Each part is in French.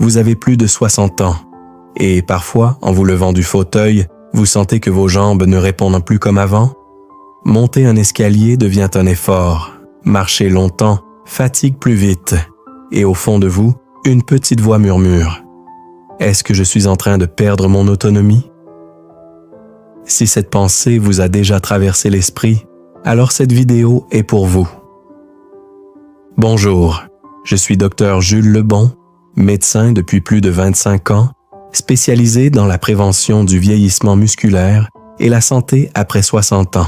vous avez plus de 60 ans. Et parfois, en vous levant du fauteuil, vous sentez que vos jambes ne répondent plus comme avant? Monter un escalier devient un effort. Marcher longtemps fatigue plus vite. Et au fond de vous, une petite voix murmure. Est-ce que je suis en train de perdre mon autonomie? Si cette pensée vous a déjà traversé l'esprit, alors cette vidéo est pour vous. Bonjour, je suis Dr Jules Lebon, médecin depuis plus de 25 ans, spécialisé dans la prévention du vieillissement musculaire et la santé après 60 ans.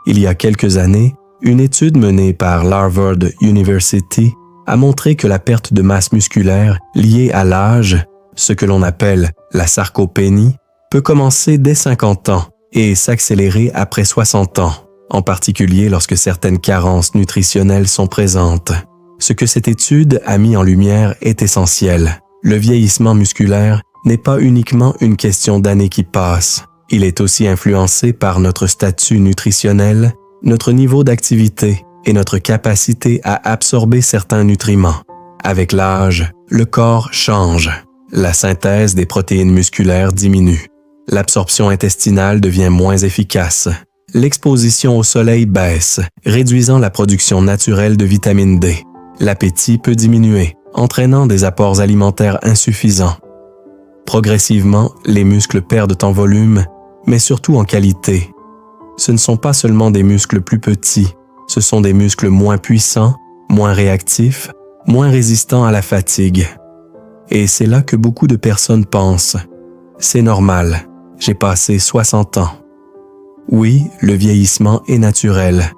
Il y a quelques années, une étude menée par l'Harvard University a montré que la perte de masse musculaire liée à l'âge, ce que l'on appelle la sarcopénie, peut commencer dès 50 ans et s'accélérer après 60 ans, en particulier lorsque certaines carences nutritionnelles sont présentes. Ce que cette étude a mis en lumière est essentiel. Le vieillissement musculaire n'est pas uniquement une question d'années qui passent. Il est aussi influencé par notre statut nutritionnel, notre niveau d'activité et notre capacité à absorber certains nutriments. Avec l'âge, le corps change. La synthèse des protéines musculaires diminue. L'absorption intestinale devient moins efficace. L'exposition au soleil baisse, réduisant la production naturelle de vitamine D. L'appétit peut diminuer, entraînant des apports alimentaires insuffisants. Progressivement, les muscles perdent en volume, mais surtout en qualité. Ce ne sont pas seulement des muscles plus petits, ce sont des muscles moins puissants, moins réactifs, moins résistants à la fatigue. Et c'est là que beaucoup de personnes pensent « C'est normal, j'ai passé 60 ans ». Oui, le vieillissement est naturel,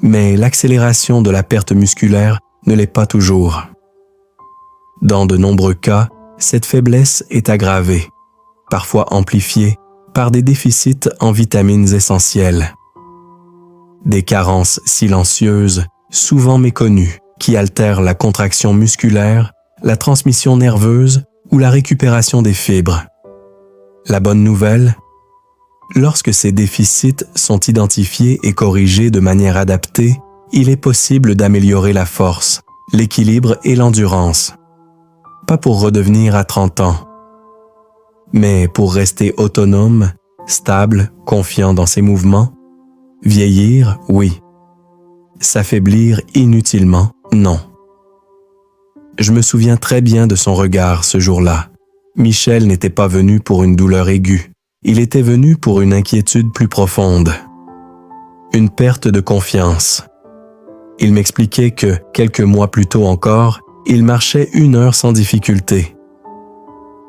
mais l'accélération de la perte musculaire ne l'est pas toujours. Dans de nombreux cas, cette faiblesse est aggravée, parfois amplifiée par des déficits en vitamines essentielles. Des carences silencieuses, souvent méconnues, qui altèrent la contraction musculaire, la transmission nerveuse ou la récupération des fibres. La bonne nouvelle? Lorsque ces déficits sont identifiés et corrigés de manière adaptée, il est possible d'améliorer la force, l'équilibre et l'endurance. Pas pour redevenir à 30 ans, mais pour rester autonome, stable, confiant dans ses mouvements. Vieillir, oui. S'affaiblir inutilement, non. Je me souviens très bien de son regard ce jour-là. Michel n'était pas venu pour une douleur aiguë. Il était venu pour une inquiétude plus profonde. Une perte de confiance. Il m'expliquait que, quelques mois plus tôt encore, il marchait 1 heure sans difficulté.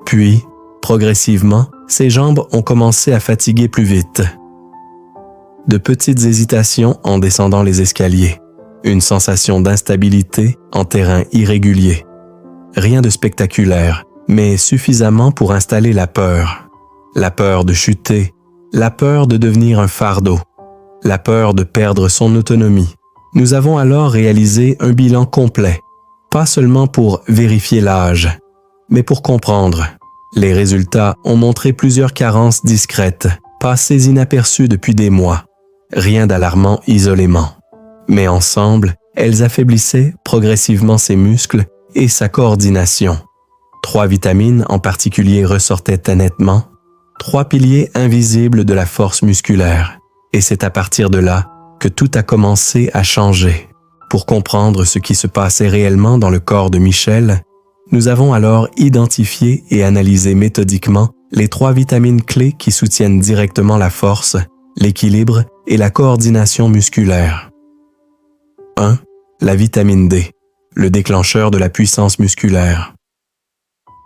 Puis, progressivement, ses jambes ont commencé à fatiguer plus vite. De petites hésitations en descendant les escaliers. Une sensation d'instabilité en terrain irrégulier. Rien de spectaculaire, mais suffisamment pour installer la peur. La peur de chuter, la peur de devenir un fardeau, la peur de perdre son autonomie. Nous avons alors réalisé un bilan complet, pas seulement pour vérifier l'âge, mais pour comprendre. Les résultats ont montré plusieurs carences discrètes, passées inaperçues depuis des mois. Rien d'alarmant isolément. Mais ensemble, elles affaiblissaient progressivement ses muscles et sa coordination. 3 vitamines en particulier ressortaient nettement, 3 piliers invisibles de la force musculaire. Et c'est à partir de là que tout a commencé à changer. Pour comprendre ce qui se passait réellement dans le corps de Michel, nous avons alors identifié et analysé méthodiquement les 3 vitamines clés qui soutiennent directement la force, l'équilibre et la coordination musculaire. 1. La vitamine D, le déclencheur de la puissance musculaire.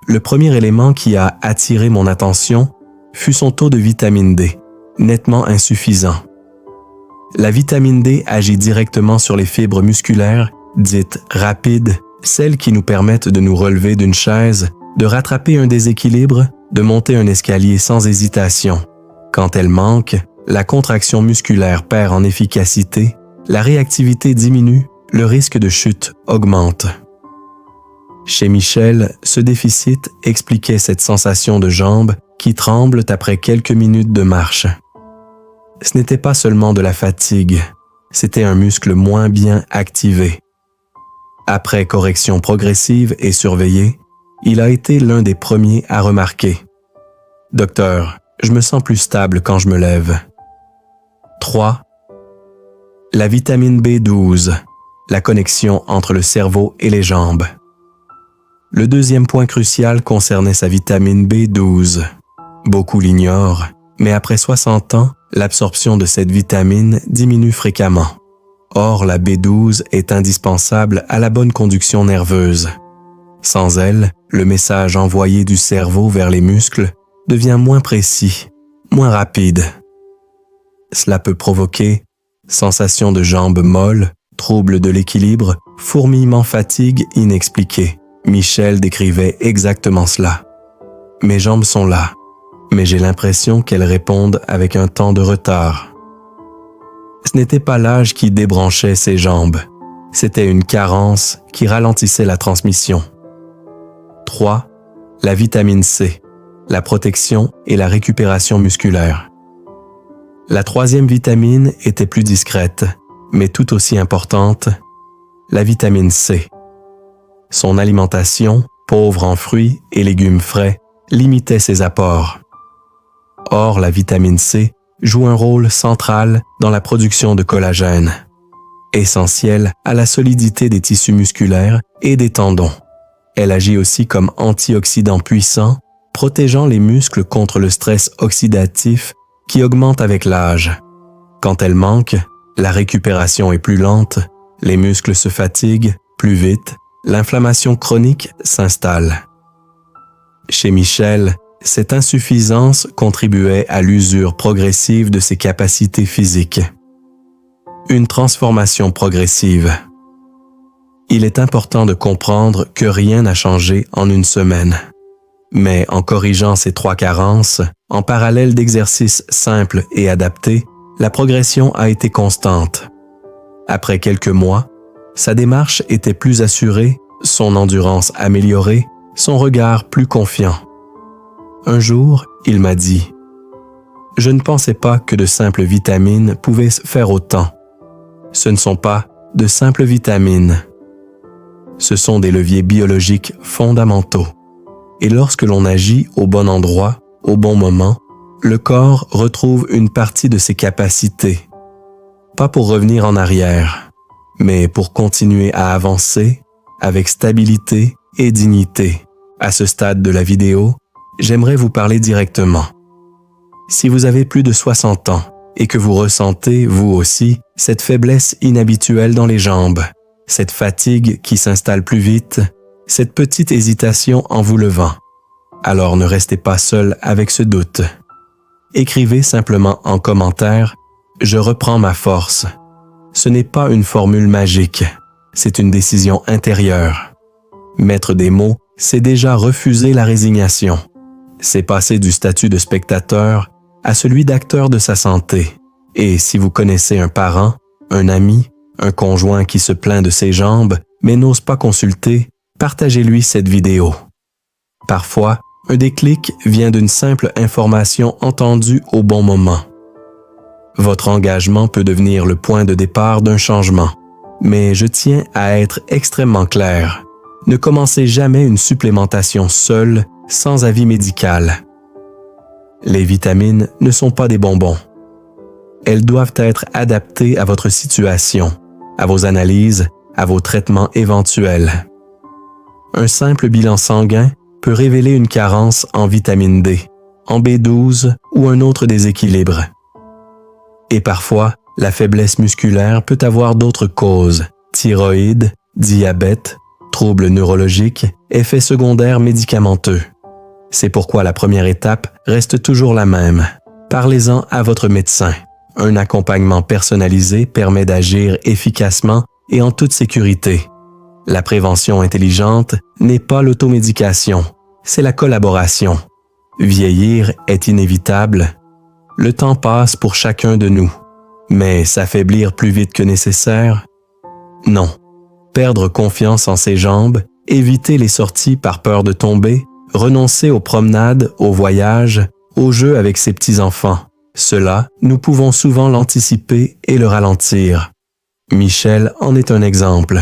Le premier élément qui a attiré mon attention fut son taux de vitamine D, nettement insuffisant. La vitamine D agit directement sur les fibres musculaires, dites rapides, celles qui nous permettent de nous relever d'une chaise, de rattraper un déséquilibre, de monter un escalier sans hésitation. Quand elle manque, la contraction musculaire perd en efficacité, la réactivité diminue, le risque de chute augmente. Chez Michel, ce déficit expliquait cette sensation de jambes qui tremblent après quelques minutes de marche. Ce n'était pas seulement de la fatigue, c'était un muscle moins bien activé. Après correction progressive et surveillée, il a été l'un des premiers à remarquer. « Docteur, je me sens plus stable quand je me lève. » 3. La vitamine B12, la connexion entre le cerveau et les jambes. Le deuxième point crucial concernait sa vitamine B12. Beaucoup l'ignorent, mais après 60 ans, l'absorption de cette vitamine diminue fréquemment. Or, la B12 est indispensable à la bonne conduction nerveuse. Sans elle, le message envoyé du cerveau vers les muscles devient moins précis, moins rapide. Cela peut provoquer sensation de jambes molles, troubles de l'équilibre, fourmillement, fatigue inexpliquée. Michel décrivait exactement cela. Mes jambes sont là, mais j'ai l'impression qu'elles répondent avec un temps de retard. Ce n'était pas l'âge qui débranchait ses jambes, c'était une carence qui ralentissait la transmission. 3. La vitamine C, la protection et la récupération musculaire. La troisième vitamine était plus discrète, mais tout aussi importante, la vitamine C. Son alimentation, pauvre en fruits et légumes frais, limitait ses apports. Or, la vitamine C joue un rôle central dans la production de collagène, essentiel à la solidité des tissus musculaires et des tendons. Elle agit aussi comme antioxydant puissant, protégeant les muscles contre le stress oxydatif qui augmente avec l'âge. Quand elle manque, la récupération est plus lente, les muscles se fatiguent plus vite, l'inflammation chronique s'installe. Chez Michel, cette insuffisance contribuait à l'usure progressive de ses capacités physiques. Une transformation progressive. Il est important de comprendre que rien n'a changé en une semaine. Mais en corrigeant ces 3 carences, en parallèle d'exercices simples et adaptés, la progression a été constante. Après quelques mois, sa démarche était plus assurée, son endurance améliorée, son regard plus confiant. Un jour, il m'a dit « Je ne pensais pas que de simples vitamines pouvaient faire autant. Ce ne sont pas de simples vitamines. Ce sont des leviers biologiques fondamentaux. Et lorsque l'on agit au bon endroit, au bon moment, le corps retrouve une partie de ses capacités. Pas pour revenir en arrière, mais pour continuer à avancer avec stabilité et dignité. » À ce stade de la vidéo, j'aimerais vous parler directement. Si vous avez plus de 60 ans et que vous ressentez, vous aussi, cette faiblesse inhabituelle dans les jambes, cette fatigue qui s'installe plus vite, cette petite hésitation en vous levant, alors ne restez pas seul avec ce doute. Écrivez simplement en commentaire « Je reprends ma force ». Ce n'est pas une formule magique, c'est une décision intérieure. Mettre des mots, c'est déjà refuser la résignation. C'est passer du statut de spectateur à celui d'acteur de sa santé. Et si vous connaissez un parent, un ami, un conjoint qui se plaint de ses jambes mais n'ose pas consulter, partagez-lui cette vidéo. Parfois, un déclic vient d'une simple information entendue au bon moment. Votre engagement peut devenir le point de départ d'un changement, mais je tiens à être extrêmement clair. Ne commencez jamais une supplémentation seule, sans avis médical. Les vitamines ne sont pas des bonbons. Elles doivent être adaptées à votre situation, à vos analyses, à vos traitements éventuels. Un simple bilan sanguin peut révéler une carence en vitamine D, en B12 ou un autre déséquilibre. Et parfois, la faiblesse musculaire peut avoir d'autres causes, thyroïde, diabète, troubles neurologiques, effets secondaires médicamenteux. C'est pourquoi la première étape reste toujours la même. Parlez-en à votre médecin. Un accompagnement personnalisé permet d'agir efficacement et en toute sécurité. La prévention intelligente n'est pas l'automédication, c'est la collaboration. Vieillir est inévitable. Le temps passe pour chacun de nous. Mais s'affaiblir plus vite que nécessaire? Non. Perdre confiance en ses jambes, éviter les sorties par peur de tomber, renoncer aux promenades, aux voyages, aux jeux avec ses petits-enfants. Cela, nous pouvons souvent l'anticiper et le ralentir. Michel en est un exemple.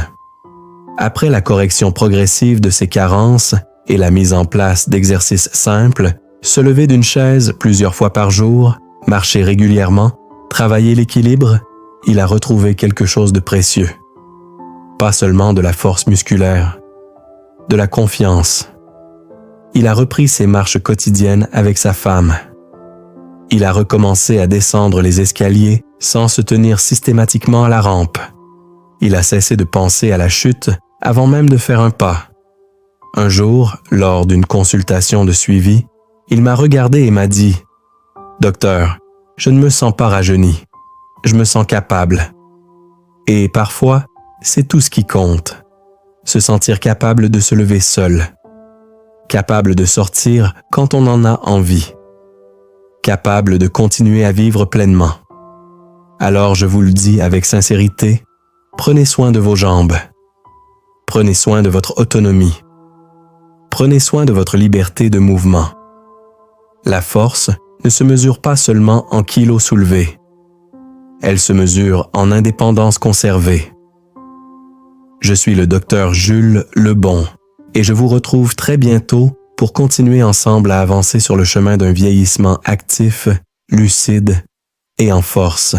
Après la correction progressive de ses carences, et la mise en place d'exercices simples, se lever d'une chaise plusieurs fois par jour, marcher régulièrement, travailler l'équilibre, il a retrouvé quelque chose de précieux. Pas seulement de la force musculaire, de la confiance. Il a repris ses marches quotidiennes avec sa femme. Il a recommencé à descendre les escaliers sans se tenir systématiquement à la rampe. Il a cessé de penser à la chute avant même de faire un pas. Un jour, lors d'une consultation de suivi, il m'a regardé et m'a dit « Docteur, je ne me sens pas rajeuni. Je me sens capable. » Et parfois, c'est tout ce qui compte. Se sentir capable de se lever seul. Capable de sortir quand on en a envie. Capable de continuer à vivre pleinement. Alors je vous le dis avec sincérité, prenez soin de vos jambes. Prenez soin de votre autonomie. Prenez soin de votre liberté de mouvement. La force ne se mesure pas seulement en kilos soulevés. Elle se mesure en indépendance conservée. Je suis le docteur Jules Lebon et je vous retrouve très bientôt pour continuer ensemble à avancer sur le chemin d'un vieillissement actif, lucide et en force.